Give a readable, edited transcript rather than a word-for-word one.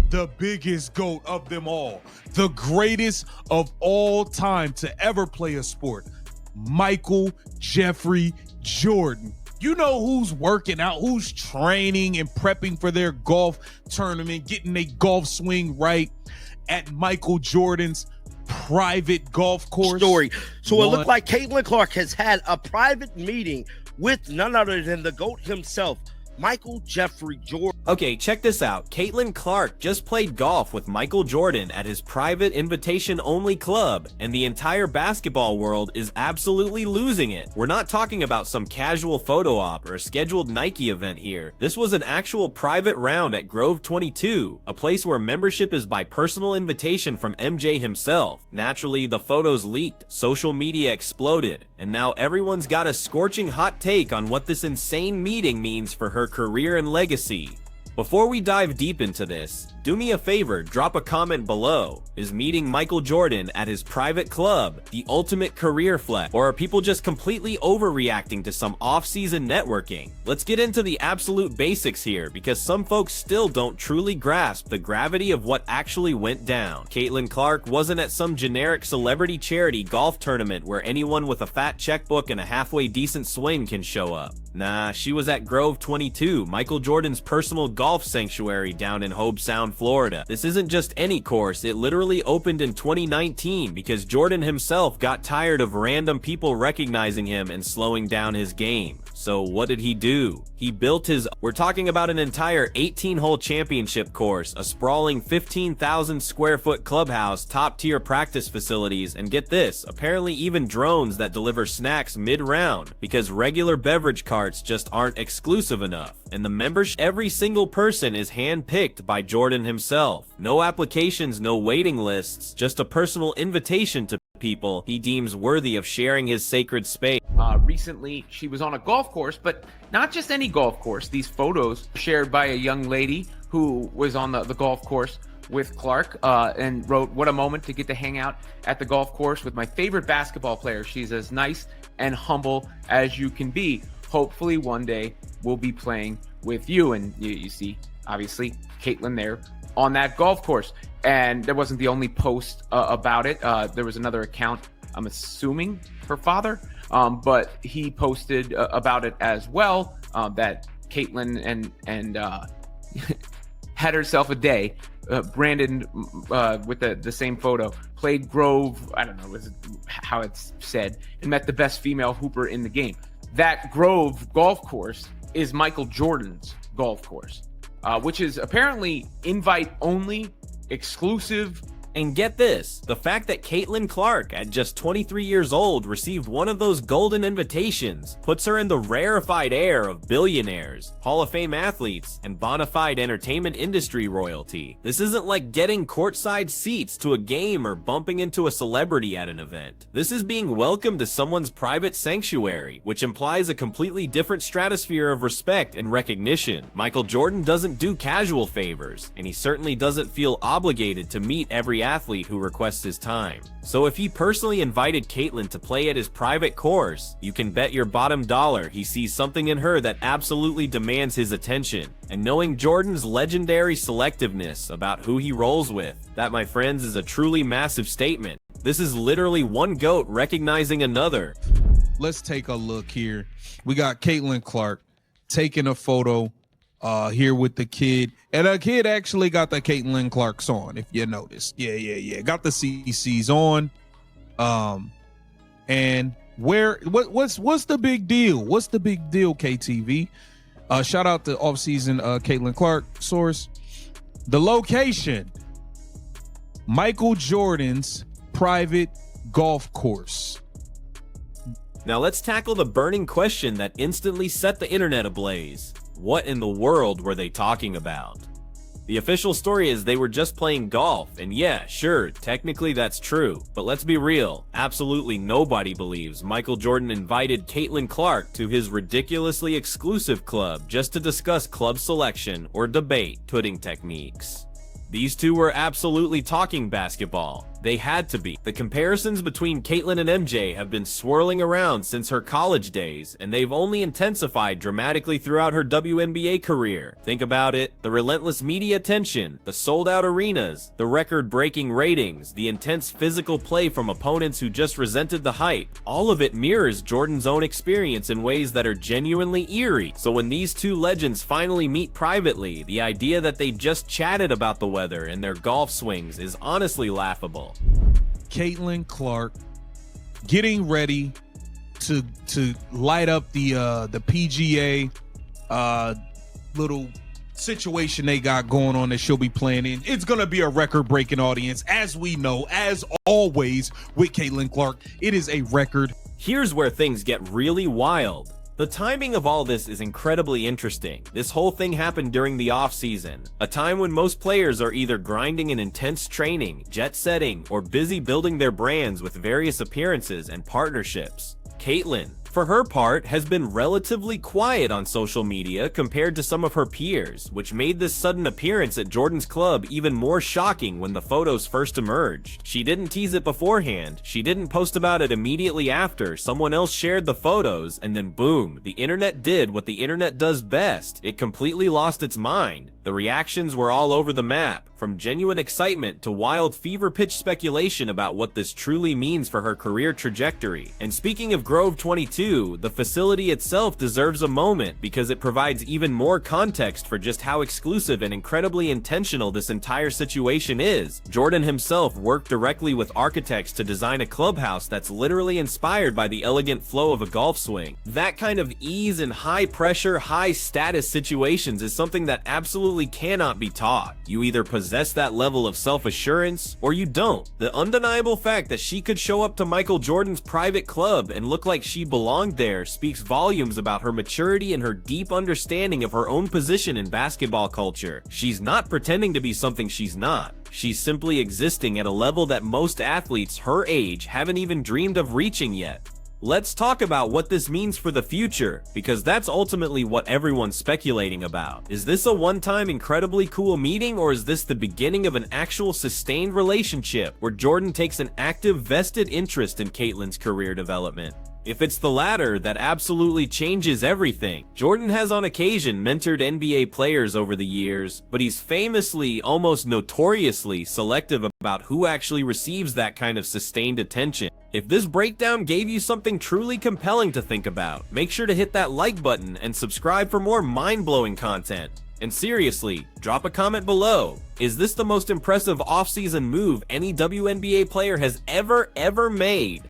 the biggest GOAT of them all, the greatest of all time to ever play a sport, Michael Jeffrey Jordan. You know who's working out, who's training and prepping for their golf tournament, getting their golf swing right at Michael Jordan's private golf course. So it looked like Caitlin Clark has had a private meeting with none other than the GOAT himself, Michael Jeffrey Jordan. Okay, check this out. Caitlin Clark just played golf with Michael Jordan at his private invitation-only club, and the entire basketball world is absolutely losing it. We're not talking about some casual photo op or a scheduled Nike event here. This was an actual private round at Grove 22, a place where membership is by personal invitation from MJ himself. Naturally, the photos leaked, social media exploded, and now everyone's got a scorching hot take on what this insane meeting means for her career and legacy. Before we dive deep into this, do me a favor, drop a comment below. Is meeting Michael Jordan at his private club the ultimate career flex, or are people just completely overreacting to some off-season networking? Let's get into the absolute basics here, because some folks still don't truly grasp the gravity of what actually went down. Caitlin Clark wasn't at some generic celebrity charity golf tournament where anyone with a fat checkbook and a halfway decent swing can show up. Nah, she was at Grove 22, Michael Jordan's personal golf sanctuary down in Hobe Sound, Florida. This isn't just any course, it literally opened in 2019 because Jordan himself got tired of random people recognizing him and slowing down his game. So what did he do? He built we're talking about an entire 18-hole championship course, a sprawling 15,000 square foot clubhouse, top-tier practice facilities, and get this, apparently even drones that deliver snacks mid-round, because regular beverage carts just aren't exclusive enough. And the membership, every single person is hand-picked by Jordan himself. No applications, no waiting lists, just a personal invitation to people he deems worthy of sharing his sacred space. Recently, she was on a golf course, but not just any golf course. These photos shared by a young lady who was on the golf course with Clark and wrote, "What a moment to get to hang out at the golf course with my favorite basketball player. She's as nice and humble as you can be. Hopefully one day we'll be playing with you." And you see, obviously, Caitlin there on that golf course. And that wasn't the only post about it. There was another account, I'm assuming her father, but he posted about it as well, that Caitlin and had herself a day. Brandon, with the same photo, played Grove, I don't know how it's said, and met the best female hooper in the game. That Grove golf course is Michael Jordan's golf course, which is apparently invite only, exclusive. And get this, the fact that Caitlin Clark, at just 23 years old, received one of those golden invitations puts her in the rarefied air of billionaires, Hall of Fame athletes, and bona fide entertainment industry royalty. This isn't like getting courtside seats to a game or bumping into a celebrity at an event. This is being welcomed to someone's private sanctuary, which implies a completely different stratosphere of respect and recognition. Michael Jordan doesn't do casual favors, and he certainly doesn't feel obligated to meet every athlete who requests his time. So if he personally invited Caitlin to play at his private course, you can bet your bottom dollar he sees something in her that absolutely demands his attention. And knowing Jordan's legendary selectiveness about who he rolls with, that, my friends, is a truly massive statement. This is literally one GOAT recognizing another. Let's take a look here. We got Caitlin Clark taking a photo here with the kid, and a kid actually got the Caitlin Clark's on, if you noticed. Yeah, got the CC's on. And what's the big deal? What's the big deal, KTV? Shout out to offseason Caitlin Clark source. The location, Michael Jordan's private golf course. Now let's tackle the burning question that instantly set the internet ablaze. What in the world were they talking about? The official story is they were just playing golf, and yeah, sure, technically that's true, but let's be real, absolutely nobody believes Michael Jordan invited Caitlin Clark to his ridiculously exclusive club just to discuss club selection or debate putting techniques. These two were absolutely talking basketball, They had to be. The comparisons between Caitlyn and MJ have been swirling around since her college days, and they've only intensified dramatically throughout her WNBA career. Think about it, the relentless media attention, the sold-out arenas, the record-breaking ratings, the intense physical play from opponents who just resented the hype. All of it mirrors Jordan's own experience in ways that are genuinely eerie. So when these two legends finally meet privately, the idea that they just chatted about the weather and their golf swings is honestly laughable. Caitlin Clark getting ready to light up the PGA little situation they got going on that she'll be playing in. It's gonna be a record-breaking audience, as we know, as always with Caitlin Clark. It is a record. Here's where things get really wild. The timing of all this is incredibly interesting. This whole thing happened during the off-season, a time when most players are either grinding in intense training, jet-setting, or busy building their brands with various appearances and partnerships. Caitlyn, for her part, has been relatively quiet on social media compared to some of her peers, which made this sudden appearance at Jordan's club even more shocking when the photos first emerged. She didn't tease it beforehand, she didn't post about it immediately after, someone else shared the photos, and then boom, the internet did what the internet does best. It completely lost its mind. The reactions were all over the map, from genuine excitement to wild fever-pitch speculation about what this truly means for her career trajectory. And speaking of Grove 22, the facility itself deserves a moment because it provides even more context for just how exclusive and incredibly intentional this entire situation is. Jordan himself worked directly with architects to design a clubhouse that's literally inspired by the elegant flow of a golf swing. That kind of ease in high-pressure, high-status situations is something that absolutely cannot be taught. You either possess that level of self-assurance or you don't. The undeniable fact that she could show up to Michael Jordan's private club and look like she belonged there speaks volumes about her maturity and her deep understanding of her own position in basketball culture. She's not pretending to be something she's not. She's simply existing at a level that most athletes her age haven't even dreamed of reaching yet. Let's talk about what this means for the future, because that's ultimately what everyone's speculating about. Is this a one-time incredibly cool meeting, or is this the beginning of an actual sustained relationship where Jordan takes an active, vested interest in Caitlyn's career development? If it's the latter, that absolutely changes everything. Jordan has on occasion mentored NBA players over the years, but he's famously, almost notoriously, selective about who actually receives that kind of sustained attention. If this breakdown gave you something truly compelling to think about, make sure to hit that like button and subscribe for more mind-blowing content. And seriously, drop a comment below. Is this the most impressive off-season move any WNBA player has ever made?